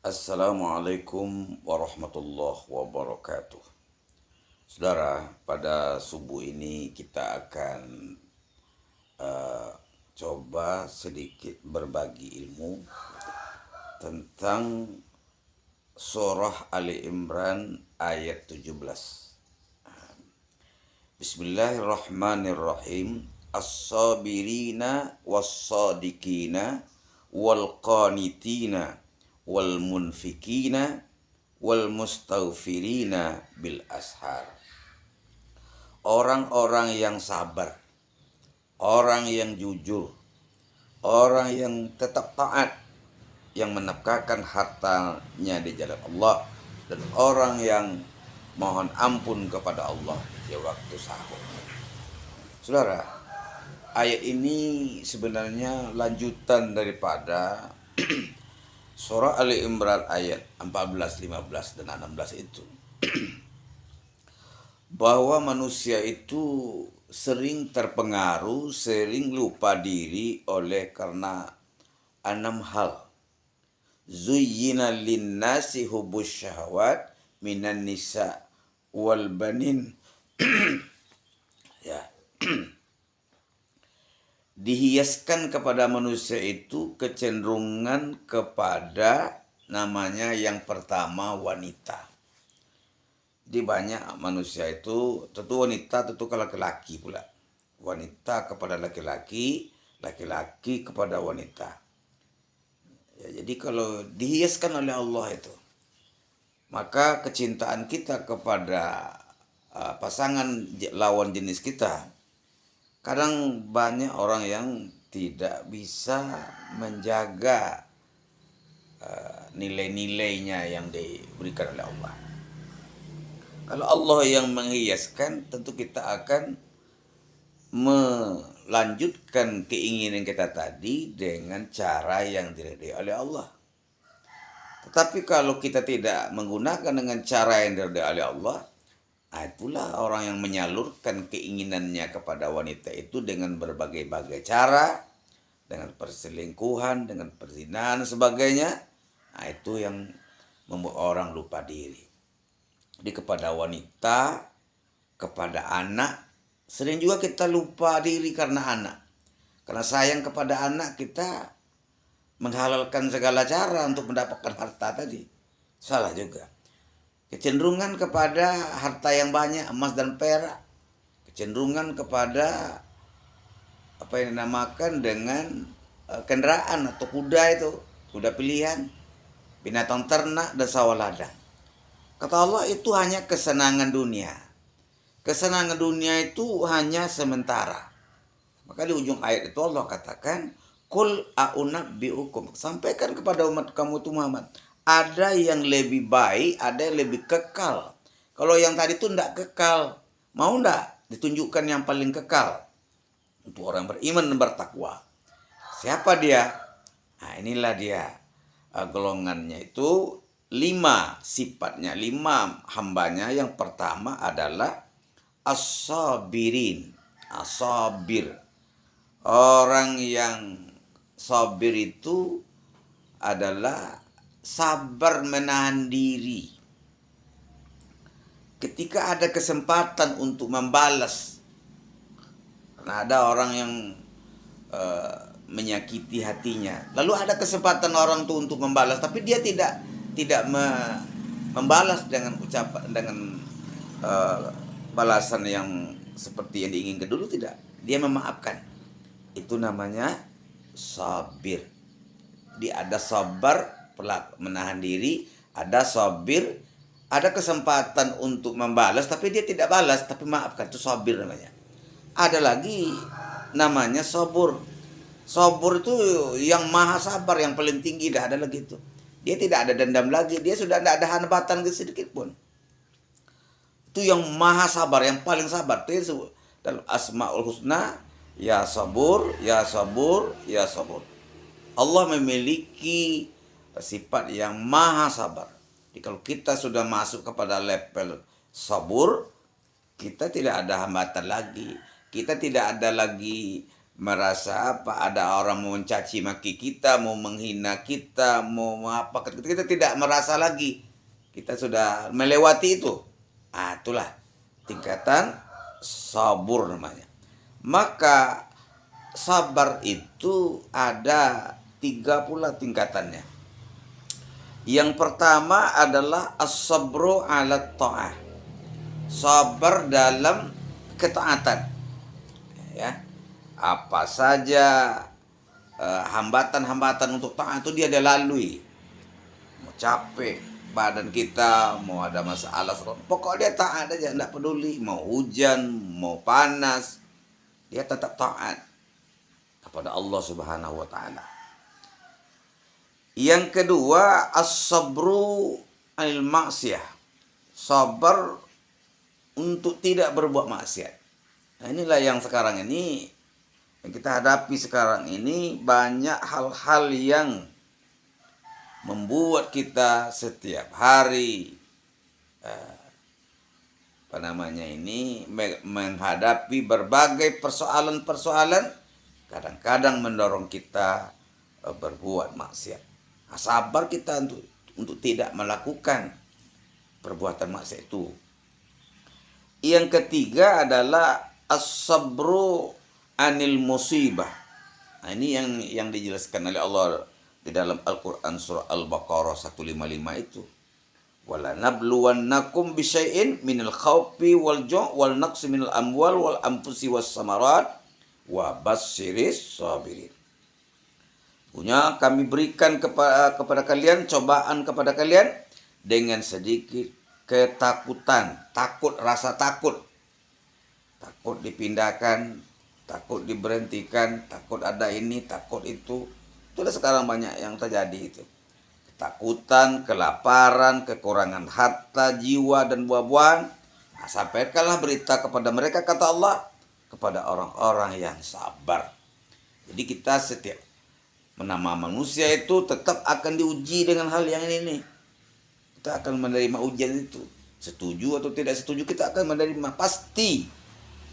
Assalamualaikum warahmatullahi wabarakatuh. Saudara, pada subuh ini kita akan coba sedikit berbagi ilmu tentang surah Ali Imran ayat 17. Bismillahirrahmanirrahim. As-sabirina was-sadiqina wal-qanitina wal munfikina wal mustaghfirina bil ashar. Orang-orang yang sabar, orang yang jujur, orang yang tetap taat, yang menafkahkan hartanya di jalan Allah, dan orang yang mohon ampun kepada Allah di waktu sahur. Saudara, ayat ini sebenarnya lanjutan daripada surah Ali Imran ayat 14, 15, dan 16 itu. Bahwa manusia itu sering terpengaruh, sering lupa diri oleh karena 6 hal. Zuyyina linnasi hubbus syahawat minan nisa wal banin. Ya. Dihiaskan kepada manusia itu kecenderungan kepada namanya yang pertama wanita. Di banyak manusia itu tentu wanita, tentu ke laki-laki pula. Wanita kepada laki-laki, laki-laki kepada wanita. Ya, jadi kalau dihiaskan oleh Allah itu, maka kecintaan kita kepada pasangan lawan jenis kita, kadang banyak orang yang tidak bisa menjaga nilai-nilainya yang diberikan oleh Allah. Kalau Allah yang menghiaskan, tentu kita akan melanjutkan keinginan kita tadi dengan cara yang diridhai oleh Allah. Tetapi kalau kita tidak menggunakan dengan cara yang diridhai oleh Allah, itulah orang yang menyalurkan keinginannya kepada wanita itu dengan berbagai-bagai cara, dengan perselingkuhan, dengan perzinahan dan sebagainya. Itu yang membuat orang lupa diri. Jadi kepada wanita, kepada anak, sering juga kita lupa diri karena anak. Karena sayang kepada anak, kita menghalalkan segala cara untuk mendapatkan harta tadi. Salah juga. Kecenderungan kepada harta yang banyak, emas dan perak. Kecenderungan kepada apa yang dinamakan dengan kendaraan atau kuda itu, kuda pilihan, binatang ternak dan sawah ladang. Kata Allah, itu hanya kesenangan dunia. Kesenangan dunia itu hanya sementara. Maka di ujung ayat itu Allah katakan, Qul a'unabbi'ukum. Sampaikan kepada umat kamu itu Muhammad. Ada yang lebih baik, ada yang lebih kekal. Kalau yang tadi itu tidak kekal, mau tidak ditunjukkan yang paling kekal? Untuk orang beriman dan bertakwa. Siapa dia? Nah, inilah dia golongannya itu 5 sifatnya, 5 hambanya. Yang pertama adalah as-sabirin, as-sabir. Orang yang sabir itu adalah sabar menahan diri. Ketika ada kesempatan untuk membalas, karena ada orang yang menyakiti hatinya, lalu ada kesempatan orang itu untuk membalas, tapi dia tidak membalas dengan ucapan, dengan balasan yang seperti yang diinginkan dulu, tidak. Dia memaafkan. Itu namanya sabir. Dia ada sabar, menahan diri, ada sabir, ada kesempatan untuk membalas tapi dia tidak balas, tapi maafkan, itu sabir namanya. Ada lagi namanya sabur. Sabur itu yang maha sabar, yang paling tinggi, dah ada lagi itu. Dia tidak ada dendam lagi, dia sudah tidak ada hambatan sedikit pun. Itu yang maha sabar, yang paling sabar. Itu dalam Asmaul Husna, ya sabur, ya sabur, ya sabur. Allah memiliki sifat yang maha sabar. Jadi kalau kita sudah masuk kepada level sabur, kita tidak ada hambatan lagi. Kita tidak ada lagi merasa apa, ada orang mau mencaci maki kita, mau menghina kita, mau apa, kita tidak merasa lagi. Kita sudah melewati itu. Itulah tingkatan sabur namanya. Maka sabar itu ada 3 pula tingkatannya. Yang pertama adalah as-sabru 'ala ta'ah. Sabar dalam ketaatan. Ya. Apa saja hambatan-hambatan untuk taat itu dia lalui. Mau capek badan kita, mau ada masalah, pokoknya dia taat aja, enggak peduli mau hujan, mau panas, dia tetap taat kepada Allah Subhanahu wa taala. Yang kedua, as-sabru 'anil ma'siyah. Sabar untuk tidak berbuat maksiat. Nah, inilah yang sekarang ini yang kita hadapi sekarang ini, banyak hal-hal yang membuat kita setiap hari menghadapi berbagai persoalan-persoalan, kadang-kadang mendorong kita berbuat maksiat. Nah, sabar kita untuk tidak melakukan perbuatan maksiat itu. Yang ketiga adalah as-sabru 'anil musibah. Nah, ini yang dijelaskan oleh Allah di dalam Al-Qur'an surah Al-Baqarah 155 itu. Wala nabluwannakum bisyai'in minal khawfi wal ju' wal naqsi minal amwal wal anfusi was samarat wa basyyiris sabirin. Punya kami berikan kepada kalian cobaan kepada kalian dengan sedikit ketakutan, rasa takut dipindahkan, takut diberhentikan, takut ada ini, takut itu. Itulah sekarang banyak yang terjadi itu. Ketakutan, kelaparan, kekurangan harta, jiwa, dan buah-buahan. Nah, sampaikanlah berita kepada mereka, kata Allah, kepada orang-orang yang sabar. Jadi kita setiap menama manusia itu tetap akan diuji dengan hal yang ini. Kita akan menerima ujian itu. Setuju atau tidak setuju, kita akan menerima. Pasti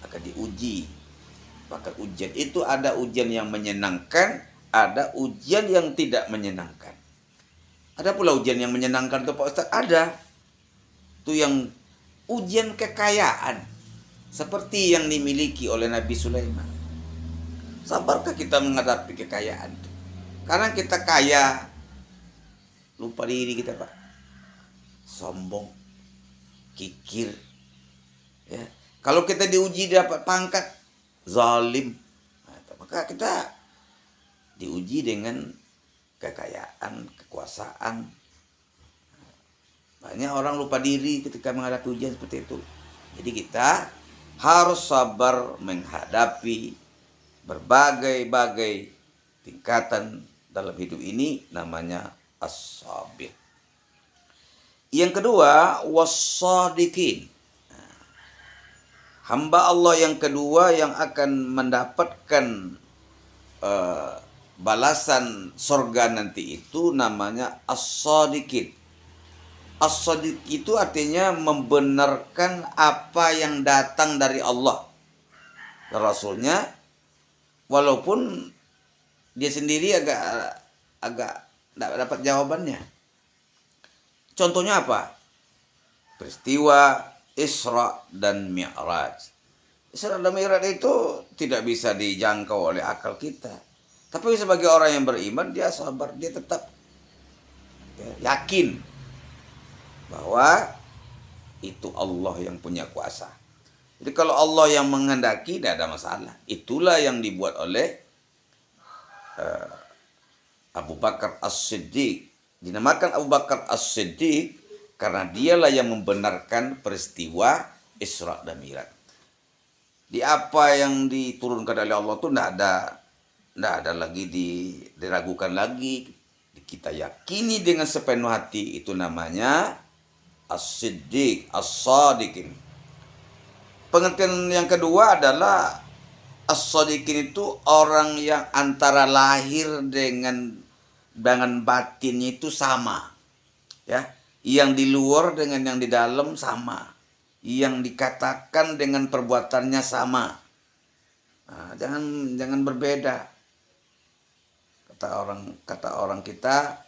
akan diuji. Bahkan ujian itu ada ujian yang menyenangkan, ada ujian yang tidak menyenangkan. Ada pula ujian yang menyenangkan tuh Pak Ustaz, ada. Itu yang ujian kekayaan. Seperti yang dimiliki oleh Nabi Sulaiman. Sabarkah kita menghadapi kekayaan itu? Karena kita kaya, lupa diri kita Pak. Sombong, kikir. Ya. Kalau kita diuji dapat pangkat, zalim, maka kita diuji dengan kekayaan, kekuasaan. Banyak orang lupa diri ketika menghadapi ujian seperti itu. Jadi kita harus sabar menghadapi berbagai tingkatan dalam hidup ini, namanya as-sabir. Yang kedua, was-sadiqin. Hamba Allah yang kedua yang akan mendapatkan balasan surga nanti itu namanya as-sadiqin. As-sadiq itu artinya membenarkan apa yang datang dari Allah dan Rasulnya, walaupun dia sendiri agak tidak dapat jawabannya. Contohnya apa? Peristiwa Isra dan Mi'raj. Isra dan Mi'raj itu tidak bisa dijangkau oleh akal kita. Tapi sebagai orang yang beriman, dia sabar, dia tetap yakin bahwa itu Allah yang punya kuasa. Jadi kalau Allah yang menghendaki, tidak ada masalah. Itulah yang dibuat oleh Abu Bakar As-Siddiq. Dinamakan Abu Bakar As-Siddiq karena dialah yang membenarkan peristiwa Isra dan Mi'raj. Di apa yang diturunkan oleh Allah itu tidak ada lagi diragukan lagi. Kita yakini dengan sepenuh hati, itu namanya As-Siddiq, As-Sadiqin. Pengertian yang kedua adalah As-Sadiqin itu orang yang antara lahir dengan batinnya itu sama. Ya. Yang di luar dengan yang di dalam sama. Yang dikatakan dengan perbuatannya sama. Nah, jangan berbeda. Kata orang kita,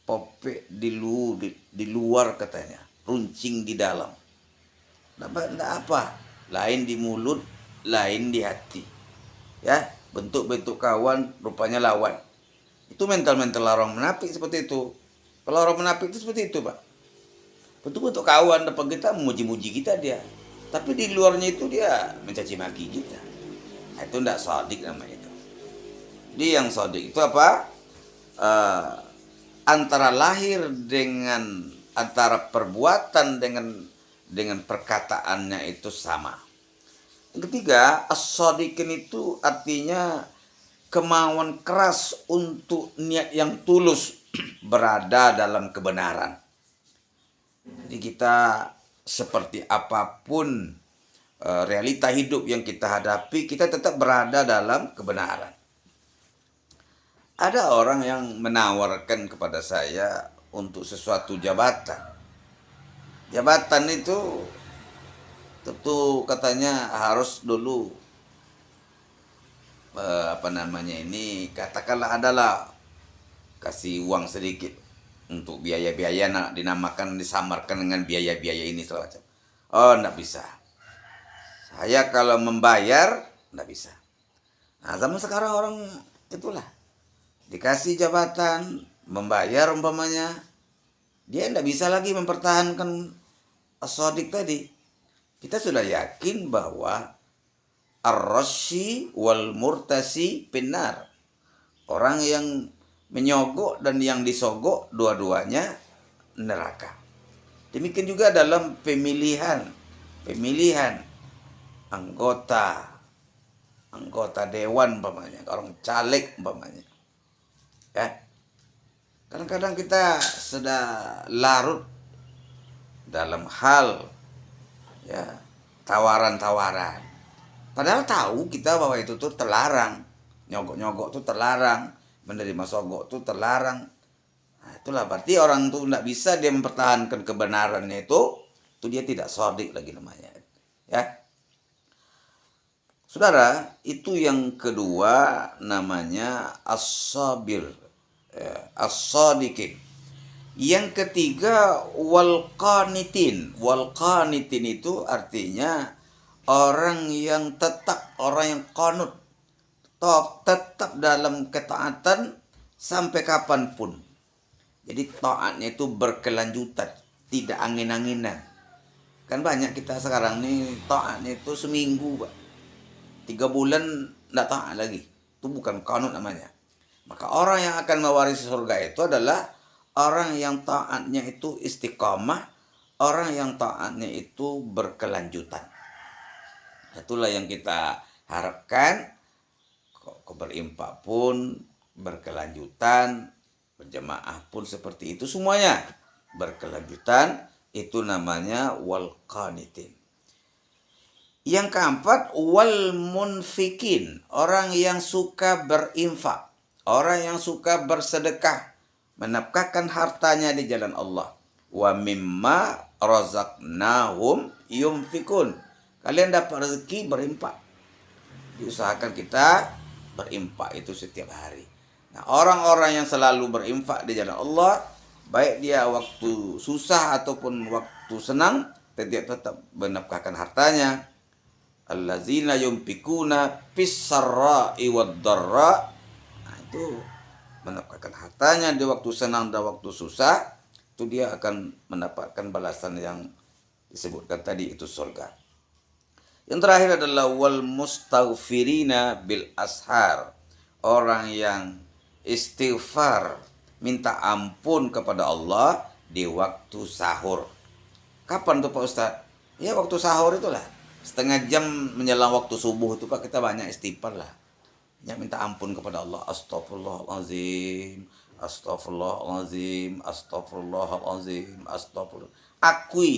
popek di luar katanya, runcing di dalam. Nggak apa, lain di mulut, lain di hati. Ya, bentuk-bentuk kawan, rupanya lawan. Itu mental-mental orang munafik seperti itu. Kalau orang munafik itu seperti itu, Pak. Bentuk-bentuk kawan depan kita memuji-muji kita dia. Tapi di luarnya itu dia mencaci maki kita. Nah, itu enggak shadik namanya itu. Dia yang shadik itu apa? Antara lahir dengan antara perbuatan dengan perkataannya itu sama. Yang ketiga, as-shadiqin itu artinya kemauan keras untuk niat yang tulus berada dalam kebenaran. Jadi kita seperti apapun realita hidup yang kita hadapi, kita tetap berada dalam kebenaran. Ada orang yang menawarkan kepada saya untuk sesuatu jabatan. Jabatan itu tentu katanya harus dulu katakanlah adalah kasih uang sedikit untuk biaya-biaya, disamarkan dengan biaya-biaya ini segala macam. Oh, enggak bisa. Saya kalau membayar enggak bisa. Nah, zaman sekarang orang itulah dikasih jabatan, membayar umpamanya, dia enggak bisa lagi mempertahankan as-shadiq tadi. Kita sudah yakin bahwa ar-rashi wal murtasi pinnar. Orang yang menyogok dan yang disogok dua-duanya neraka. Demikian juga dalam pemilihan anggota dewan umpamanya, orang caleg umpamanya. Ya. Kadang-kadang kita sudah larut dalam hal ya tawaran-tawaran. Padahal tahu kita bahwa itu tuh terlarang. Nyogok-nyogok tuh terlarang, menerima sogok tuh terlarang. Nah, itulah berarti orang tuh enggak bisa dia mempertahankan kebenarannya itu dia tidak shadiq lagi namanya. Ya. Saudara, itu yang kedua namanya as-sabir, as-shadiqin. Yang ketiga wal qanitin. Wal qanitin itu artinya orang yang qanut, tetap dalam ketaatan sampai kapanpun. Jadi taatnya itu berkelanjutan, tidak angin-anginan. Kan banyak kita sekarang nih taatnya itu seminggu, Pak. 3 bulan enggak taat lagi. Itu bukan qanut namanya. Maka orang yang akan mewarisi surga itu adalah orang yang taatnya itu istiqamah, orang yang taatnya itu berkelanjutan. Itulah yang kita harapkan. Kau berinfak pun berkelanjutan, berjamaah pun seperti itu, semuanya berkelanjutan. Itu namanya wal qanitin. Yang keempat, wal munfikin, orang yang suka berinfak, orang yang suka bersedekah, menafkahkan hartanya di jalan Allah. Wa mimma razaqnahum yunfikun. Kalian dapat rezeki berinfak. Diusahakan kita berinfak itu setiap hari. Nah, orang-orang yang selalu berinfak di jalan Allah, baik dia waktu susah ataupun waktu senang, tetap menafkahkan hartanya. Allazina yunfikuna fis-sarra'i wad-dharra. Nah, itu menafkahkan hartanya di waktu senang dan waktu susah, itu dia akan mendapatkan balasan yang disebutkan tadi, itu surga. Yang terakhir adalah wal mustaghfirina bil ashar. Orang yang istighfar, minta ampun kepada Allah di waktu sahur. Kapan tuh Pak Ustadz? Ya waktu sahur itulah. Setengah jam menjelang waktu subuh itu Pak, kita banyak istighfar lah. Ya, minta ampun kepada Allah. Astagfirullahaladzim, astagfirullahaladzim, astagfirullahaladzim, astagfirullah.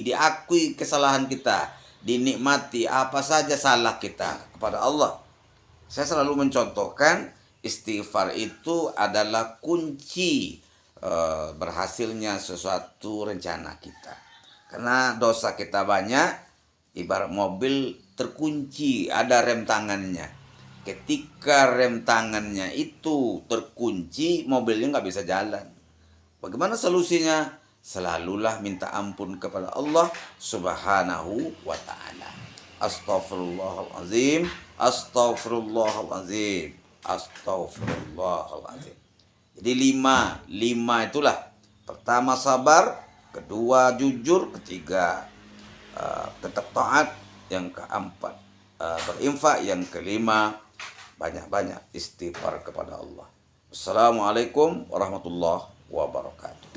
Diakui kesalahan kita, dinikmati apa saja salah kita kepada Allah. Saya selalu mencontohkan istighfar itu adalah kunci berhasilnya sesuatu rencana kita. Karena dosa kita banyak, ibarat mobil terkunci, ada rem tangannya. Ketika rem tangannya itu terkunci, mobilnya nggak bisa jalan. Bagaimana solusinya? Selalulah minta ampun kepada Allah Subhanahu wa ta'ala. Astaghfirullahalazim, astaghfirullahalazim, astaghfirullahalazim. Jadi lima itulah. Pertama sabar, kedua jujur, ketiga tetap taat, yang keempat berinfak, yang kelima banyak-banyak istighfar kepada Allah. Assalamualaikum warahmatullahi wabarakatuh.